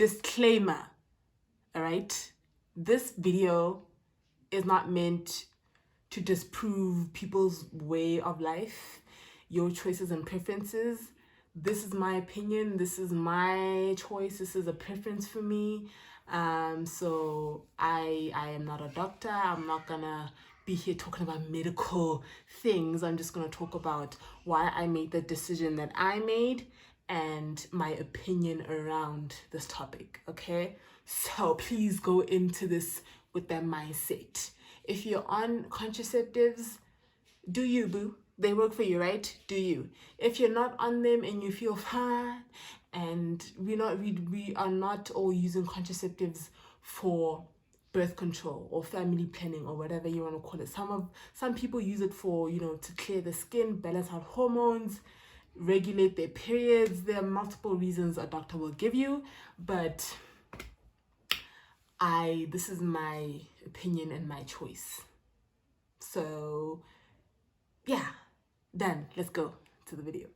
disclaimer, all right? This video is not meant to disprove people's way of life, your choices and preferences. This is my opinion. This is my choice. This is a preference for me. So I am not a doctor. I'm not gonna be here talking about medical things. I'm just gonna talk about why I made the decision that I made and my opinion around this topic, okay? So please go into this with that mindset. If you're on contraceptives, do you, boo? They work for you, right? Do you? If you're not on them and you feel fine, and we are not all using contraceptives for birth control or family planning or whatever you want to call it. Some people use it for, to clear the skin, balance out hormones, regulate their periods. There are multiple reasons a doctor will give you, but this is my opinion and my choice. So yeah, done. Let's go to the video.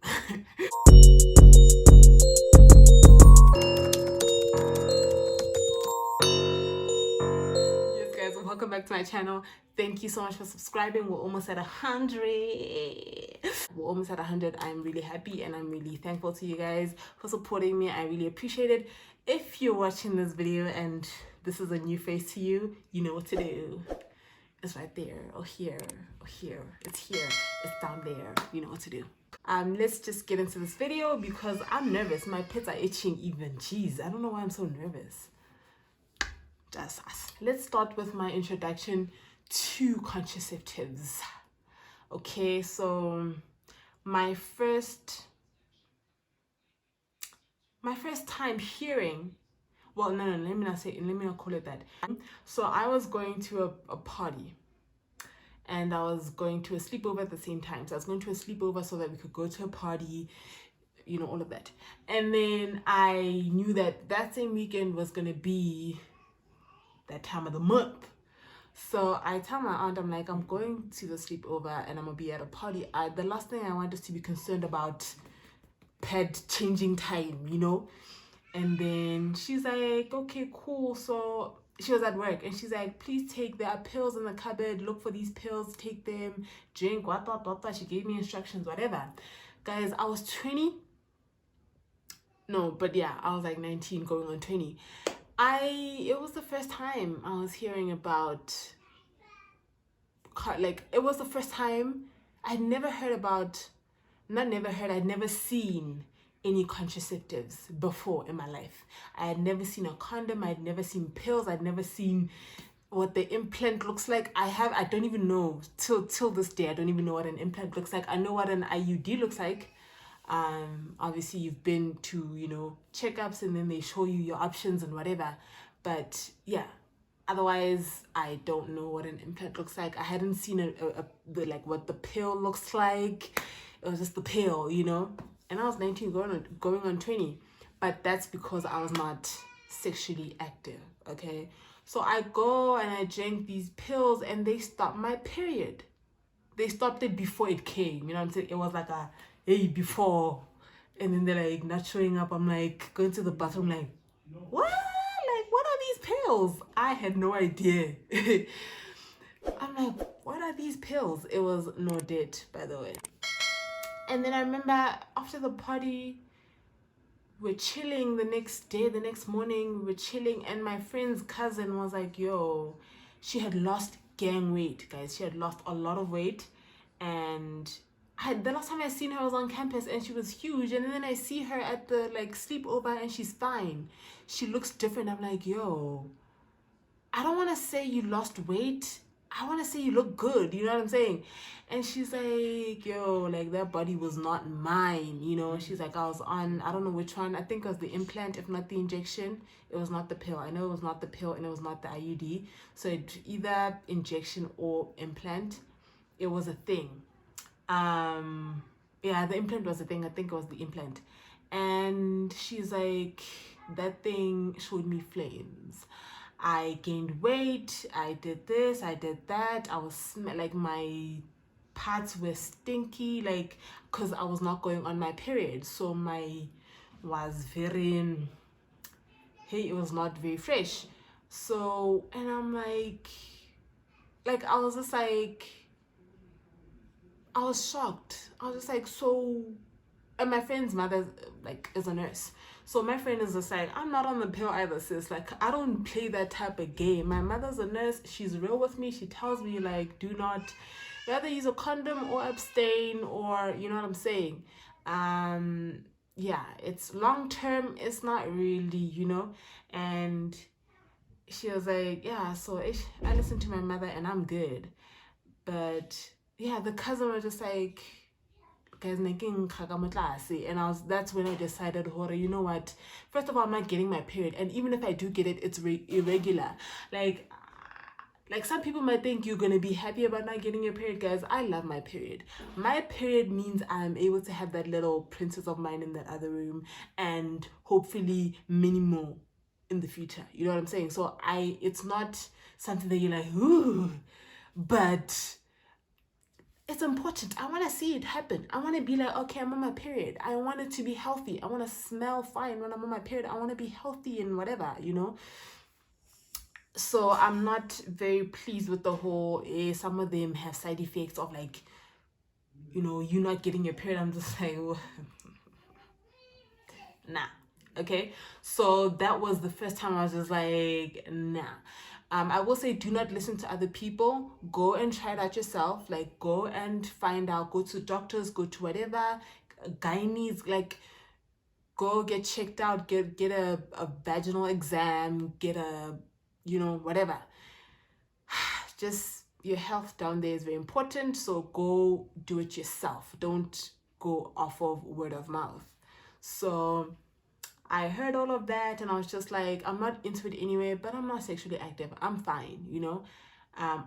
Yes, guys, welcome back to my channel. Thank you so much for subscribing. We're almost at 100. We're almost at 100. I'm really happy and I'm really thankful to you guys for supporting me. I really appreciate it. If you're watching this video and this is a new face to you, you know what to do. It's right there, or here, or here. It's here, it's down there. You know what to do. Let's just get into this video because I'm nervous. My pits are itching even. Jeez, I don't know why I'm so nervous. Just us. Let's start with my introduction to contraceptives. Okay, so my first time hearing, well, no, let me not call it that. So I was going to a party and I was going to a sleepover at the same time. So I was going to a sleepover so that we could go to a party, all of that. And then I knew that same weekend was going to be that time of the month. So I tell my aunt, I'm like, I'm going to the sleepover and I'm going to be at a party. The last thing I want is to be concerned about pad changing time, And then she's like, okay, cool. So she was at work and she's like, please there are pills in the cupboard. Look for these pills, take them, drink, what. She gave me instructions, whatever. Guys, I was 20. No, but yeah, I was like 19 going on 20. It was the first time I was hearing about, it was the first time I'd never heard about, I'd never seen any contraceptives before in my life. I had never seen a condom. I'd never seen pills. I'd never seen what the implant looks like. I don't even know till this day. I don't even know what an implant looks like. I know what an IUD looks like. Obviously you've been to checkups and then they show you your options and whatever, but yeah, otherwise I don't know what an implant looks like. I hadn't seen what the pill looks like. It was just the pill, and I was 19 going on 20, but that's because I was not sexually active. Okay, so I go and I drink these pills and they stopped my period. They stopped it before it came. You know what I'm saying? It was like a hey before, and then they're like not showing up. I'm like going to the bathroom like, what? Like, what are these pills? I had no idea. I'm like, what are these pills? It was Nordet, by the way. And then I remember after the party, we're chilling the next morning, we were chilling, and my friend's cousin was like, yo, she had lost gang weight, guys. She had lost a lot of weight, and the last time I seen her was on campus and she was huge, and then I see her at the sleepover and she's fine. She looks different. I'm like, yo, I don't want to say you lost weight. I want to say you look good. You know what I'm saying? And she's like, yo, that body was not mine. She's like, I was on, I don't know which one. I think it was the implant, if not the injection. It was not the pill. I know it was not the pill and it was not the IUD. So it either injection or implant. It was a thing. Yeah, the implant was a thing. I think it was the implant. And she's like, that thing showed me flames. I gained weight, I did this, I did that. I was my parts were stinky, because I was not going on my period. So my was very hey, it was not very fresh. So, and I'm like I was just like, I was shocked. I was just like, so, and my friend's mother like is a nurse. So my friend is just like, I'm not on the pill either, sis. Like, I don't play that type of game. My mother's a nurse. She's real with me. She tells me, like, do not rather use a condom or abstain, or, you know what I'm saying? Yeah, it's long term. It's not really, And she was like, yeah, so I listen to my mother and I'm good. But yeah, the cousin was just like, guys, making and that's when I decided, you know what, first of all, I'm not getting my period, and even if I do get it, it's irregular. Like some people might think you're gonna be happy about not getting your period. Guys, I love my period. My period means I'm able to have that little princess of mine in that other room, and hopefully many more in the future. You know what I'm saying? So it's not something that you're like, ooh, but it's important. I want to see it happen. I want to be like, okay, I'm on my period. I want it to be healthy. I want to smell fine when I'm on my period. I want to be healthy and whatever, So I'm not very pleased with the whole, some of them have side effects of like, you not getting your period. I'm just like, nah. Okay, so that was the first time I was just like, nah. I will say, do not listen to other people. Go and try it out yourself. Like, go and find out. Go to doctors. Go to whatever gynaes. Like, go get checked out. Get a vaginal exam. Get a, whatever. Just your health down there is very important. So go do it yourself. Don't go off of word of mouth. So I heard all of that and I was just like, I'm not into it anyway, but I'm not sexually active. I'm fine,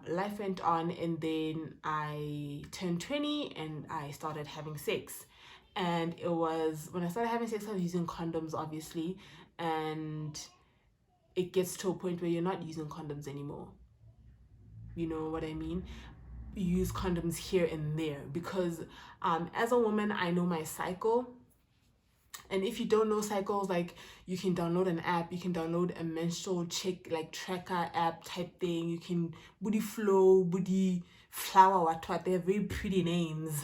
Life went on, and then I turned 20 and I started having sex. And it was when I started having sex, I was using condoms, obviously. And it gets to a point where you're not using condoms anymore. You know what I mean? You use condoms here and there because as a woman, I know my cycle. And if you don't know cycles, like, you can download an app, you can download a menstrual check, like, tracker app type thing. You can Booty Flow, Booty Flower, what, they have very pretty names,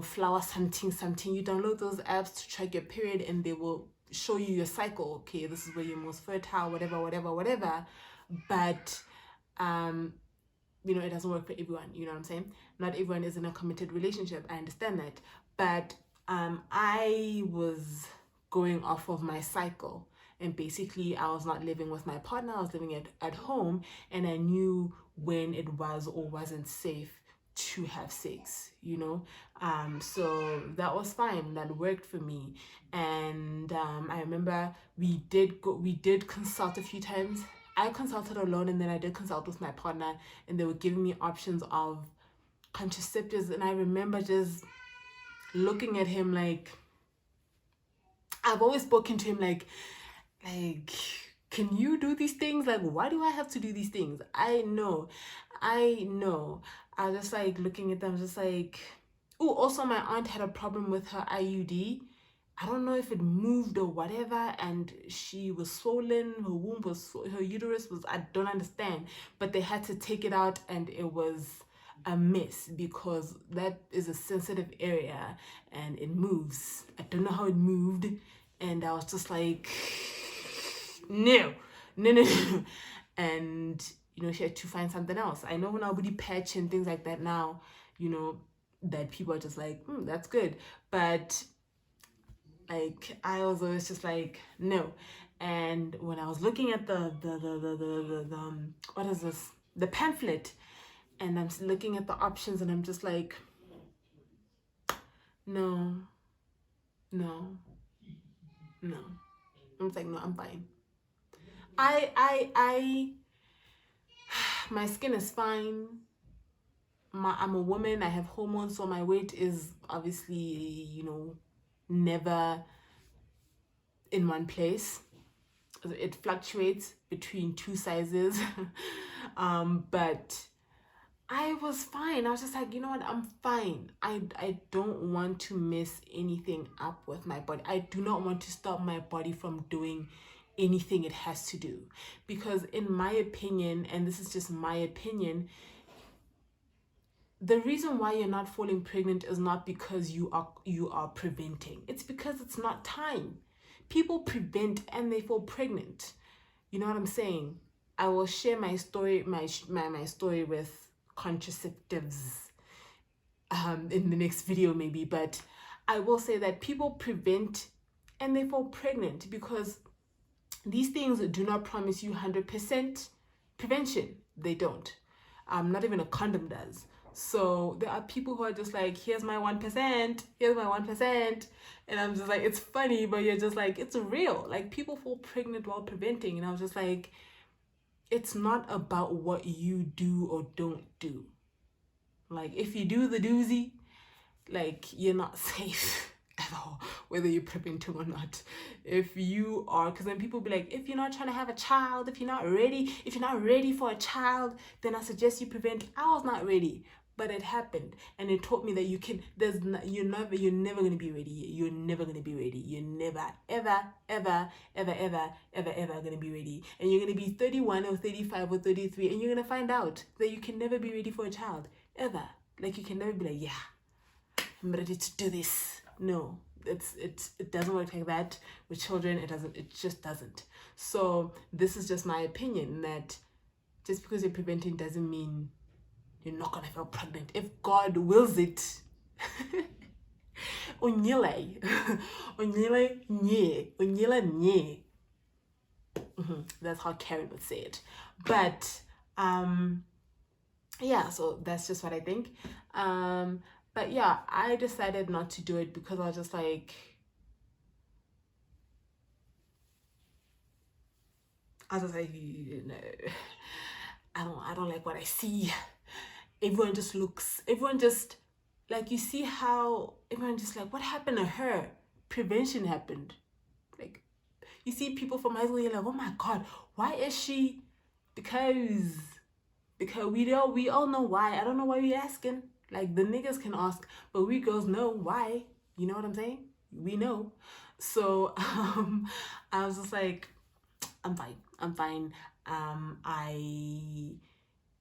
flower something something. You download those apps to track your period and they will show you your cycle. Okay, this is where you're most fertile, whatever. But it doesn't work for everyone. You know what I'm saying? Not everyone is in a committed relationship. I understand that. But I was going off of my cycle. And basically, I was not living with my partner. I was living at home. And I knew when it was or wasn't safe to have sex, so that was fine. That worked for me. And I remember we did consult a few times. I consulted alone, and then I did consult with my partner, and they were giving me options of contraceptives. And I remember just looking at him like, I've always spoken to him like, can you do these things? Like, why do I have to do these things? I know. I was just like looking at them, just like, oh, also my aunt had a problem with her IUD. I don't know if it moved or whatever, and she was swollen, her womb was, her uterus was, I don't understand, but they had to take it out, and it was a mess because that is a sensitive area and it moves. I don't know how it moved, and I was just like, no. And she had to find something else. I know when I would patch and things like that now, that people are just like, that's good, but like, I was always just like, no. And when I was looking at the what is this, the pamphlet, and I'm looking at the options, and I'm just like, no. I'm just like, no, I'm fine. My skin is fine. I'm a woman. I have hormones, so my weight is obviously, never in one place. It fluctuates between two sizes. But I was fine. I was just like, you know what? I'm fine. I don't want to mess anything up with my body. I do not want to stop my body from doing anything it has to do. Because in my opinion, and this is just my opinion, the reason why you're not falling pregnant is not because you are preventing. It's because it's not time. People prevent and they fall pregnant. You know what I'm saying? I will share my story, my story with contraceptives in the next video maybe, but I will say that people prevent and they fall pregnant because these things do not promise you 100% prevention. They don't. Not even a condom does. So there are people who are just like, here's my 1%, here's my 1%. And I'm just like, it's funny, but you're just like, it's real. Like, people fall pregnant while preventing. And I was just like, it's not about what you do or don't do. Like, if you do the doozy, like, you're not safe at all, whether you're preventing or not. If you are, because then people be like, if you're not trying to have a child, if you're not ready for a child, then I suggest you prevent. I was not ready, but it happened, and it taught me that you're never gonna be ready. You're never gonna be ready. You're never, ever gonna be ready. And you're gonna be 31 or 35 or 33, and you're gonna find out that you can never be ready for a child ever. Like, you can never be like, yeah, I'm ready to do this. No, it doesn't work like that with children. It just doesn't. So this is just my opinion, that just because you're preventing doesn't mean you're not gonna feel pregnant. If God wills it. Onyele nye. That's how Karen would say it. But yeah, so that's just what I think. But yeah, I decided not to do it because I was just like, you know, I don't like what I see. Everyone just, like, you see how everyone just like, what happened to her? Prevention happened. Like, you see people from high school, you're like, oh my God, why is she? Because we all know why. I don't know why you're asking. Like, the niggas can ask, but we girls know why. You know what I'm saying? We know. So I was just like, I'm fine. I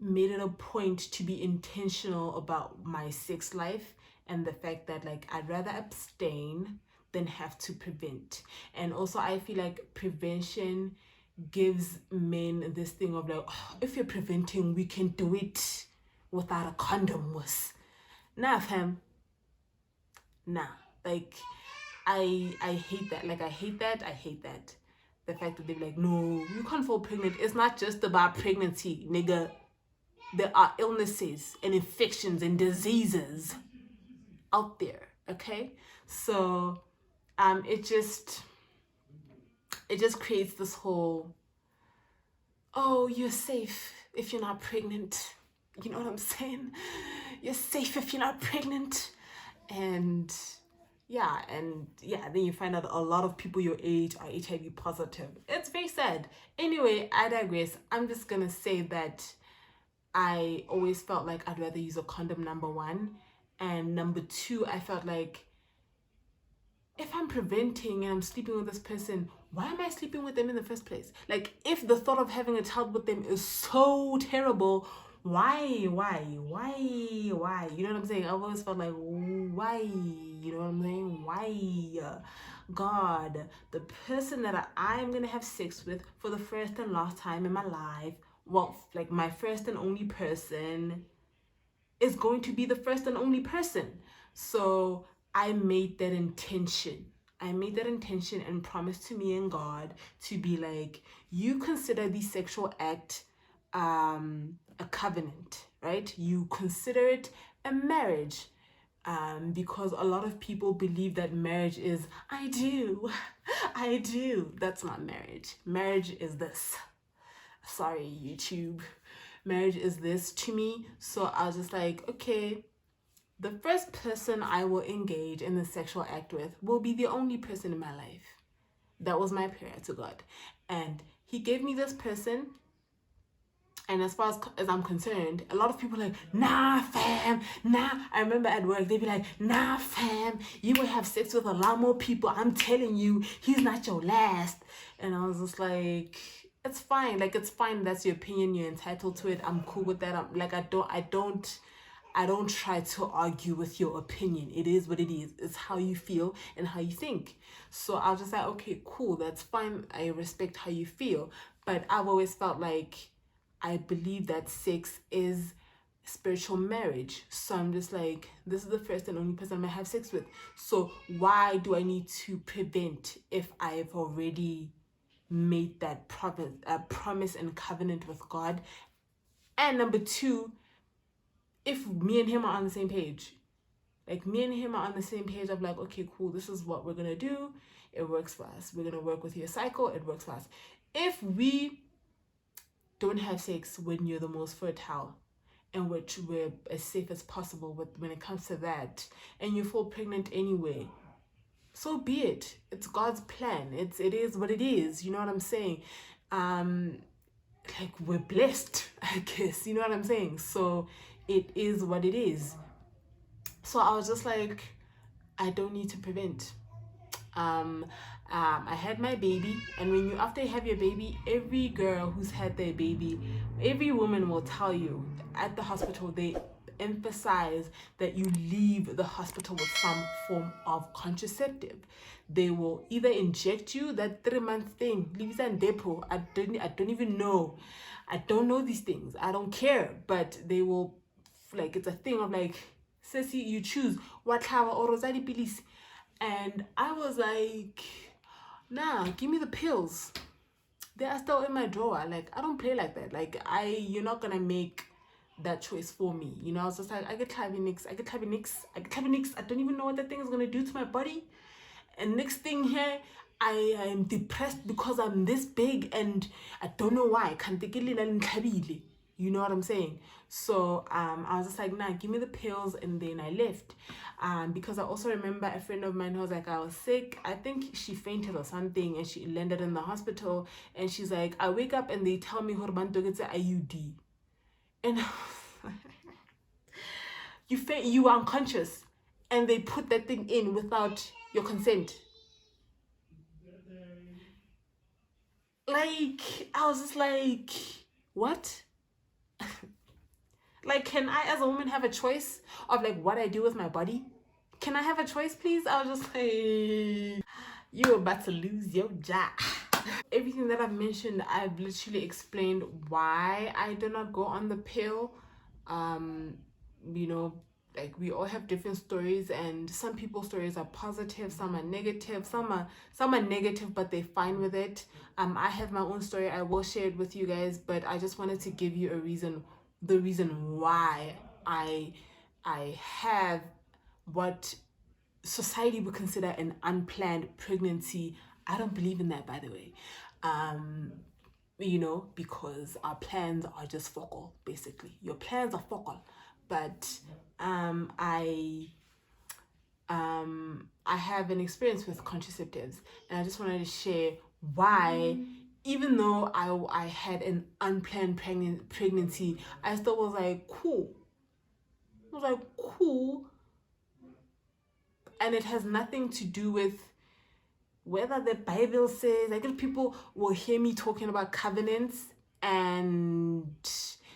made it a point to be intentional about my sex life and the fact that, like, I'd rather abstain than have to prevent. And also, I feel like prevention gives men this thing of like, oh, if you're preventing, we can do it without a condom. Nah, fam. Nah. Like, I hate that. Like, I hate that. The fact that they're like, no, you can't fall pregnant. It's not just about pregnancy, nigga. There are illnesses and infections and diseases out there, okay? So it just creates this whole, oh, you're safe if you're not pregnant. You know what I'm saying? You're safe if you're not pregnant. And yeah, then you find out a lot of people your age are HIV positive. It's very sad. Anyway, I digress. I'm just gonna say that I always felt like I'd rather use a condom, number one. And number two, I felt like, if I'm preventing and I'm sleeping with this person, why am I sleeping with them in the first place? Like, if the thought of having a child with them is so terrible, why? You know what I'm saying? I've always felt like, why? You know what I'm saying? Why? God, the person that I'm gonna have sex with for the first and last time in my life, well, like, my first and only person, is going to be the first and only person. So I made that intention and promised to me and God to be like, you consider the sexual act a covenant, right? You consider it a marriage, because a lot of people believe that marriage is, I do. That's not marriage. Marriage is this. Sorry, YouTube. Marriage is this to me. So I was just like, okay, the first person I will engage in the sexual act with will be the only person in my life. That was my prayer to God. And he gave me this person, And as far as I'm concerned, a lot of people are like, nah, fam, nah. I remember at work, they'd be like, nah, fam, you will have sex with a lot more people. I'm telling you, he's not your last. And I was just like, it's fine. Like, it's fine. That's your opinion. You're entitled to it. I'm cool with that. I'm like, I don't try to argue with your opinion. It is what it is. It's how you feel and how you think. So I was just like, okay, cool. That's fine. I respect how you feel. But I've always felt like I believe that sex is spiritual marriage. So I'm just like, this is the first and only person I'm gonna have sex with. So why do I need to prevent if I've already made that promise and covenant with God? And number two, if me and him are on the same page, like me and him are on the same page of like, okay, cool, this is what we're gonna do. It works for us. We're gonna work with your cycle. It works for us. If we don't have sex when you're the most fertile, and which we're as safe as possible with when it comes to that, and you fall pregnant anyway, so be it. It's God's plan. It is what it is. You know what I'm saying? Like, we're blessed, I guess. You know what I'm saying? So it is what it is. So I was just like, I don't need to prevent. I had my baby, and when you after you have your baby, every girl who's had their baby, every woman will tell you at the hospital they emphasize that you leave the hospital with some form of contraceptive. They will either inject you that 3-month thing, leave it in depot. I don't even know. I don't know these things. I don't care, but they will, like, it's a thing of like, sissy, you choose what flower or rosary pills. And I was like, nah, give me the pills. They are still in my drawer. Like, I don't play like that. Like, you're not gonna make that choice for me. You know, I was just like, I get Clavix. I don't even know what that thing is gonna do to my body. And next thing here, I am depressed because I'm this big and I don't know why. You know what I'm saying? So I was just like, nah, give me the pills, and then I left. Because I also remember a friend of mine who was like, I was sick. I think she fainted or something, and she landed in the hospital. And she's like, I wake up and they tell me Horbanto gets an IUD. And you are unconscious, and they put that thing in without your consent. Like, I was just like, what? Like, can I as a woman have a choice of like what I do with my body? Can I have a choice, please? I was just like, you're about to lose your job. Everything that I've mentioned, I've literally explained why I do not go on the pill. You know, like, we all have different stories, and some people's stories are positive, some are negative, some are negative, but they're fine with it. I have my own story. I will share it with you guys, but I just wanted to give you the reason why I have what society would consider an unplanned pregnancy. I don't believe in that, by the way. You know, because our plans are just focal, basically. Your plans are focal. But I have an experience with contraceptives, and I just wanted to share why, even though I had an unplanned pregnancy, I still was like, cool. I was like, cool. And it has nothing to do with whether the Bible says, like, if people will hear me talking about covenants and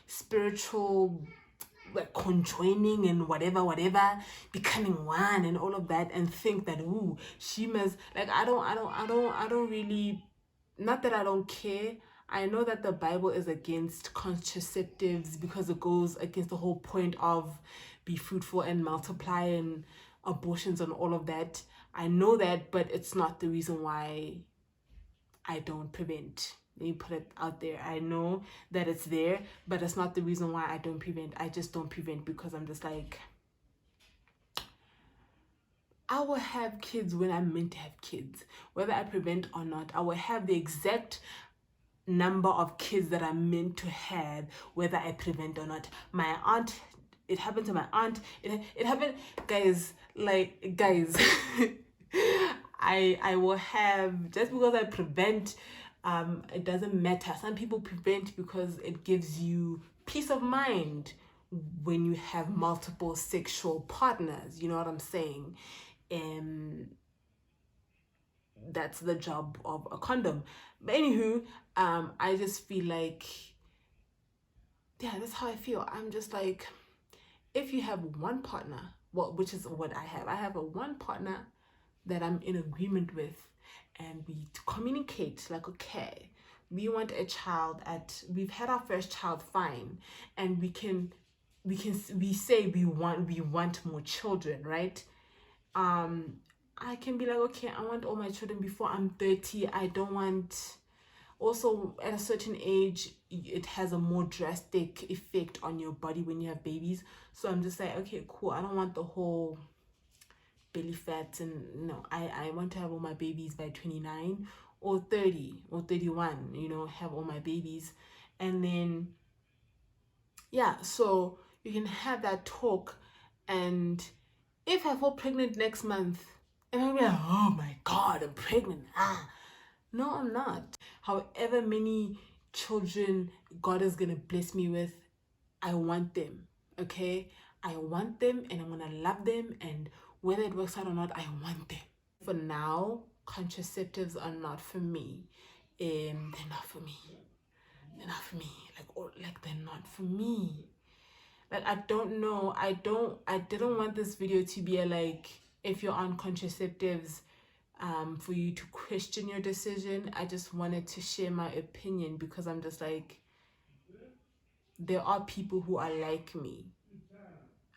spiritual, like, conjoining and whatever, becoming one and all of that, and think that, ooh, she must, like, I don't really, not that I don't care. I know that the Bible is against contraceptives because it goes against the whole point of be fruitful and multiply and abortions and all of that. I know that, but it's not the reason why I don't prevent. Let me put it out there. I know that it's there, but it's not the reason why I don't prevent. I just don't prevent because I'm just like, I will have kids when I'm meant to have kids. Whether I prevent or not, I will have the exact number of kids that I'm meant to have, whether I prevent or not. My aunt, it happened to my aunt. It happened, guys. I will have, just because I prevent, It doesn't matter. Some people prevent because it gives you peace of mind when you have multiple sexual partners. You know what I'm saying? That's the job of a condom. But anywho, I just feel like, yeah, that's how I feel. I'm just like, if you have one partner, well, which is what I have a one partner that I'm in agreement with, and we communicate like, okay, we want a child we've had our first child, fine, and we say we want more children, right? I can be like, okay, I want all my children before I'm 30. I don't want, also at a certain age, it has a more drastic effect on your body when you have babies. So I'm just like, okay, cool, I don't want the whole belly fat, and no, I want to have all my babies by 29 or 30 or 31, you know, have all my babies. And then, yeah, so you can have that talk. And if I fall pregnant next month, and I'm like, oh my god, I'm pregnant, no, I'm not. However many children God is gonna bless me with, I want them, okay? I want them, and I'm gonna love them, and whether it works out or not, I want them. For now, contraceptives are not for me. They're not for me. They're not for me. Like they're not for me. Like, I don't know. I didn't want this video to be like, if you're on contraceptives, for you to question your decision. I just wanted to share my opinion, because I'm just like, there are people who are like me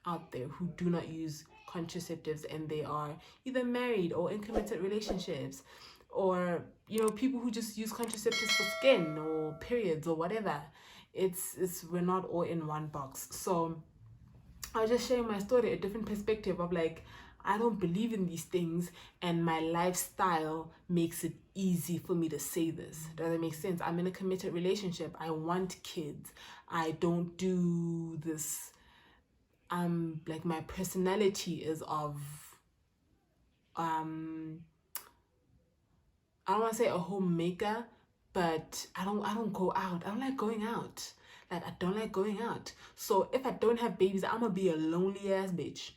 out there who do not use contraceptives, and they are either married or in committed relationships, or, you know, people who just use contraceptives for skin or periods or whatever. It's we're not all in one box. So I was just sharing my story, a different perspective of like, I don't believe in these things, and my lifestyle makes it easy for me to say this. Does that make sense? I'm in a committed relationship. I want kids. I don't do this. Like, my personality is of, I don't want to say a homemaker, but I don't go out. I don't like going out. Like, I don't like going out. So if I don't have babies, I'm gonna be a lonely ass bitch.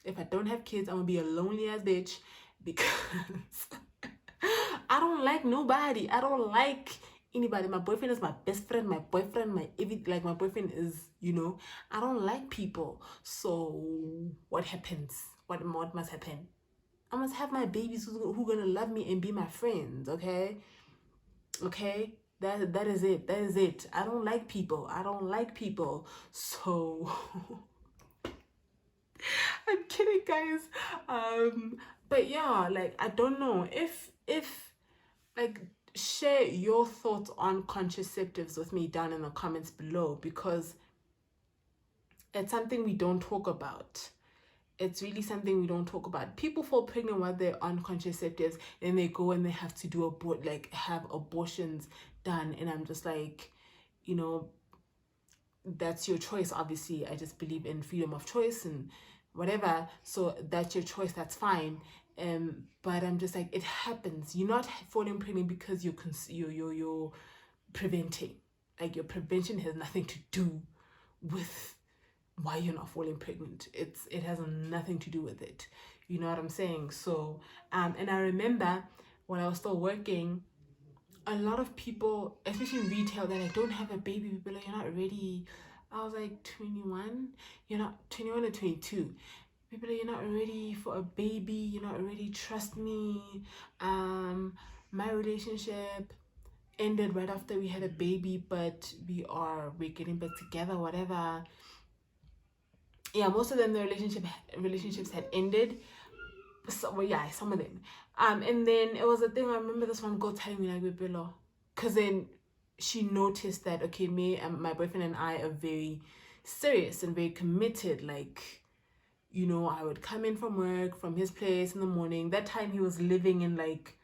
If I don't have kids, I'm gonna be a lonely ass bitch, because I don't like nobody. I don't like anybody. My boyfriend is my best friend. My boyfriend, my everything. Like, my boyfriend is, you know, I don't like people. So what happens? What must happen? I must have my babies who gonna love me and be my friends. Okay. That is it. That is it. I don't like people. I don't like people. So I'm kidding, guys. But yeah, like, I don't know if like, share your thoughts on contraceptives with me down in the comments below, because it's something we don't talk about. It's really something we don't talk about. People fall pregnant while they're on contraceptives, and they go and they have to do have abortions done, and I'm just like, you know, that's your choice. Obviously, I just believe in freedom of choice and whatever. So that's your choice. That's fine. But I'm just like, it happens. You're not falling pregnant because you're preventing. Like, your prevention has nothing to do with why you're not falling pregnant. It has nothing to do with it. You know what I'm saying? So and I remember when I was still working, a lot of people, especially in retail, they're like, don't have a baby, people like, you're not ready. I was like, 21? You're not 21 or 22. People are like, you're not ready for a baby, you're not ready, trust me. My relationship ended right after we had a baby, but we're getting back together, whatever. Yeah, most of them, the relationships had ended. So, well, yeah, some of them. And then it was a thing. I remember this one girl telling me like, Boipelo, because then she noticed that, okay, me and my boyfriend and I are very serious and very committed. Like, you know, I would come in from work, from his place in the morning. That time he was living in like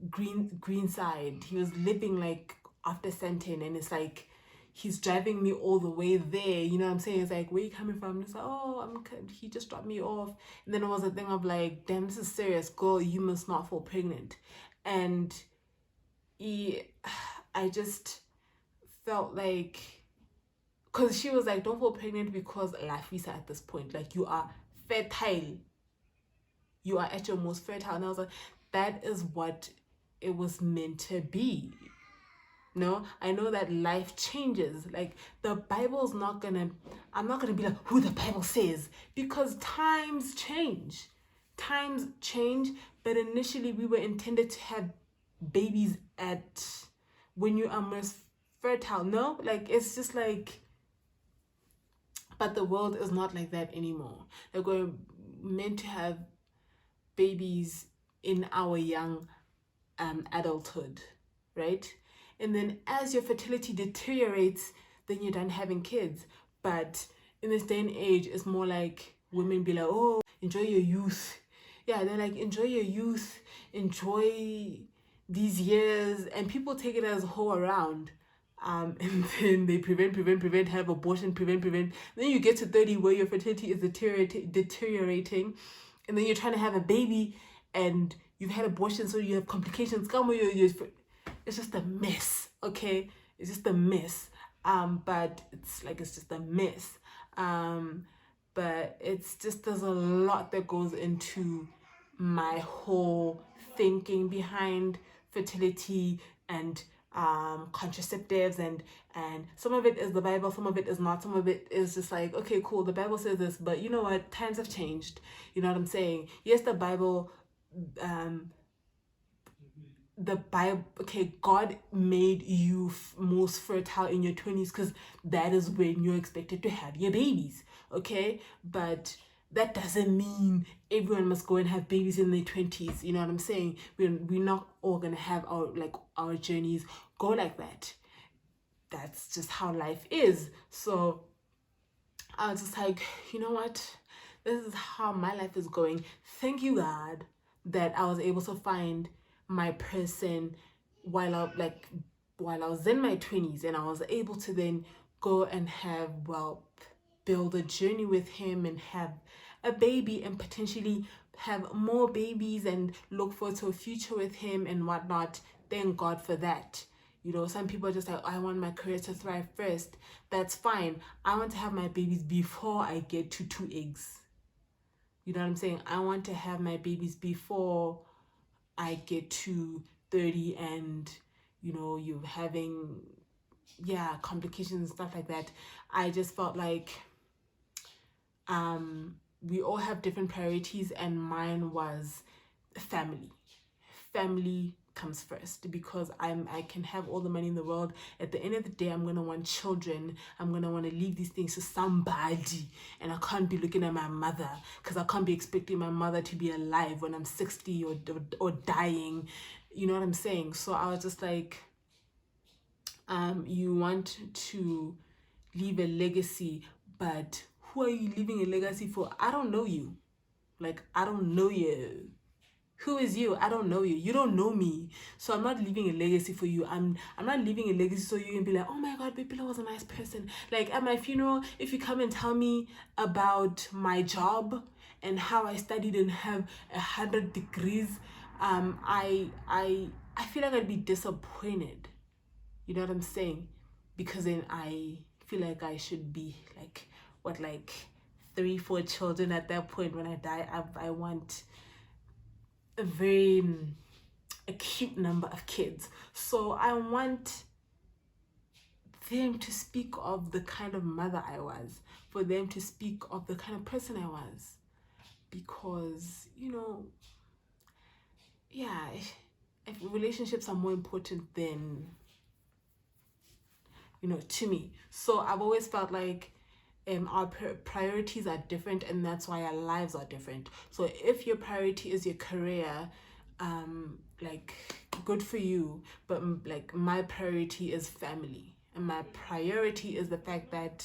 Greenside. He was living like after Sentin, and it's like, he's driving me all the way there. You know what I'm saying? It's like, where you coming from? It's like, oh, he just dropped me off. And then it was a thing of like, damn, this is serious, girl. You must not fall pregnant. And I just felt like, because she was like, don't fall pregnant because life is at this point, like you are fertile, you are at your most fertile. And I was like, that is what it was meant to be. No, I know that life changes. Like the Bible's not gonna, I'm not gonna be like who the Bible says, because times change. Times change, but initially we were intended to have babies at when you are most fertile. No, like it's just like, but the world is not like that anymore. Like we're meant to have babies in our young adulthood, right? And then as your fertility deteriorates, then you're done having kids. But in this day and age, it's more like women be like, oh, enjoy your youth. Yeah, they're like, enjoy your youth, enjoy these years. And people take it as a whole around. And then they prevent, have abortion, prevent. Then you get to 30 where your fertility is deteriorating. And then you're trying to have a baby and you've had abortion, so you have complications. It's just a mess, okay? It's just a mess. But it's just a mess. But it's just, there's a lot that goes into my whole thinking behind fertility and contraceptives, and some of it is the Bible, some of it is not, some of it is just like, okay, cool, the Bible says this, but you know what, times have changed, you know what I'm saying? Yes, the Bible, okay, God made you most fertile in your 20s because that is when you're expected to have your babies, okay? But that doesn't mean everyone must go and have babies in their 20s, you know what I'm saying? We're not all gonna have our journeys go like that. That's just how life is. So I was just like, you know what? This is how my life is going. Thank you, God, that I was able to find my person while I was in my 20s, and I was able to then go and build a journey with him and have a baby and potentially have more babies and look forward to a future with him and whatnot. Thank God for that. You know, some people are just like, I want my career to thrive first. That's fine. I want to have my babies before I get to 2 eggs. You know what I'm saying? I want to have my babies before I get to 30 and, you know, you're having, complications and stuff like that. I just felt like we all have different priorities, and mine was family. Family comes first, because I can have all the money in the world. At the end of the day, I'm gonna want children. I'm gonna want to leave these things to somebody, and I can't be looking at my mother, because I can't be expecting my mother to be alive when I'm 60 or dying. You know what I'm saying? So I was just like, you want to leave a legacy, but who are you leaving a legacy for? I don't know you. Like, I don't know you. Who is you? I don't know you. You don't know me. So I'm not leaving a legacy for you. I'm not leaving a legacy so you can be like, oh my God, Boipelo was a nice person. Like at my funeral, if you come and tell me about my job and how I studied and have 100 degrees, I feel like I'd be disappointed. You know what I'm saying? Because then I feel like I should be like 3-4 children at that point. When I die, I want a very acute number of kids. So I want them to speak of the kind of mother I was, for them to speak of the kind of person I was, because, you know, if relationships are more important than, you know, to me. So I've always felt like our priorities are different, and that's why our lives are different. So if your priority is your career, like, good for you, but like my priority is family, and my priority is the fact that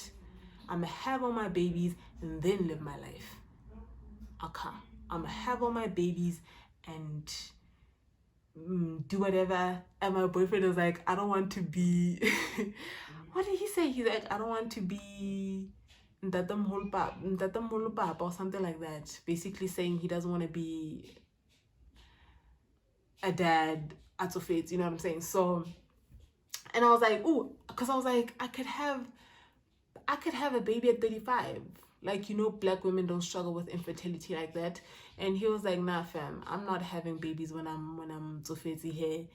I'm gonna have all my babies and then live my life. Okay, I'm gonna have all my babies and do whatever. And my boyfriend was like, I don't want to be what did he say? He's like, I don't want to be Ntatamholo or something like that. Basically saying he doesn't want to be a dad atsofets, you know what I'm saying? So, and I was like, ooh, because I was like, I could have a baby at 35. Like, you know, black women don't struggle with infertility like that. And he was like, nah, fam, I'm not having babies when I'm tsofetse here.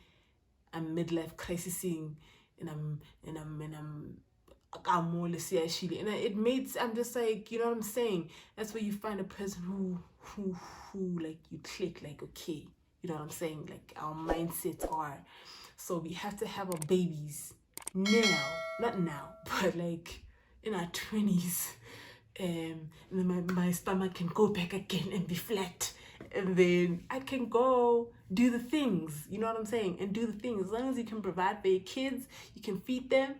I'm midlife crisising, and I'm more actually. And I'm just like, you know what I'm saying? That's where you find a person who like you click, like, okay, you know what I'm saying? Like, our mindsets are. So we have to have our babies now, not now, but like in our 20s. And then my stomach can go back again and be flat, and then I can go do the things, you know what I'm saying, and do the things. As long as you can provide for your kids, you can feed them,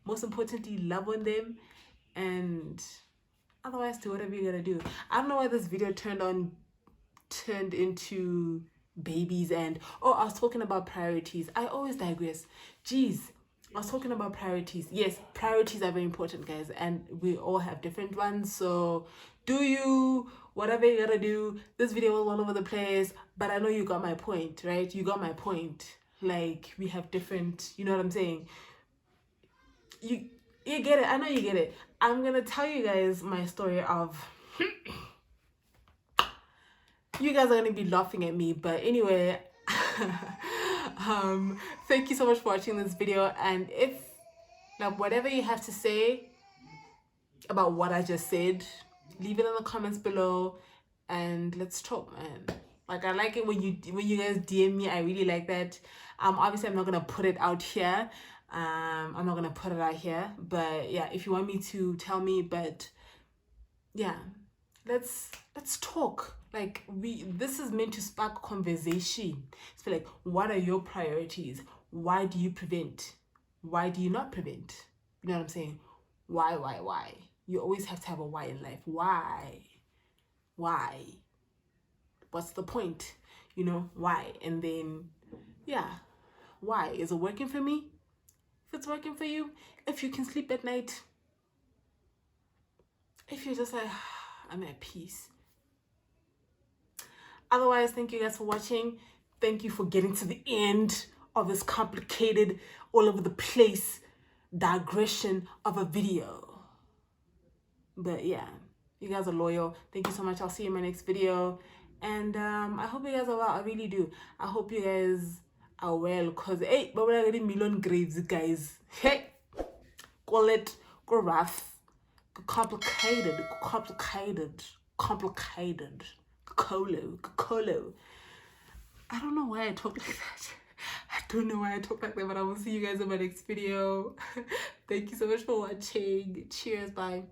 most importantly love on them, and otherwise do whatever you gotta do. I don't know why this video turned into babies. And I was talking about priorities. I always digress. Jeez, I was talking about priorities. Yes, priorities are very important, guys, and we all have different ones. So do you whatever you gotta do. This video was all over the place, but I know you got my point, right? You got my point. Like, we have different, you know what I'm saying? You get it. I know you get it. I'm gonna tell you guys my story of you guys are gonna be laughing at me, but anyway. Thank you so much for watching this video, and if like whatever you have to say about what I just said, leave it in the comments below and let's talk, man. Like, I like it when you guys DM me. I really like that. Obviously I'm not gonna put it out here. But yeah, if you want me to, tell me. But yeah, let's talk. Like, this is meant to spark conversation. It's like, what are your priorities? Why do you prevent? Why do you not prevent? You know what I'm saying? Why? You always have to have a why in life. Why? What's the point? You know, why? And then, yeah, why? Is it working for me? If it's working for you, if you can sleep at night, if you're just like, I'm at peace. Otherwise, thank you guys for watching. Thank you for getting to the end of this complicated, all over the place digression of a video. But yeah, you guys are loyal. Thank you so much. I'll see you in my next video. And I hope you guys are well. I really do. I hope you guys are well. Because, hey, but we're getting million grades, guys. Hey, call it, go rough, complicated. Colo. I don't know why I talk like that. But I will see you guys in my next video. Thank you so much for watching. Cheers, bye.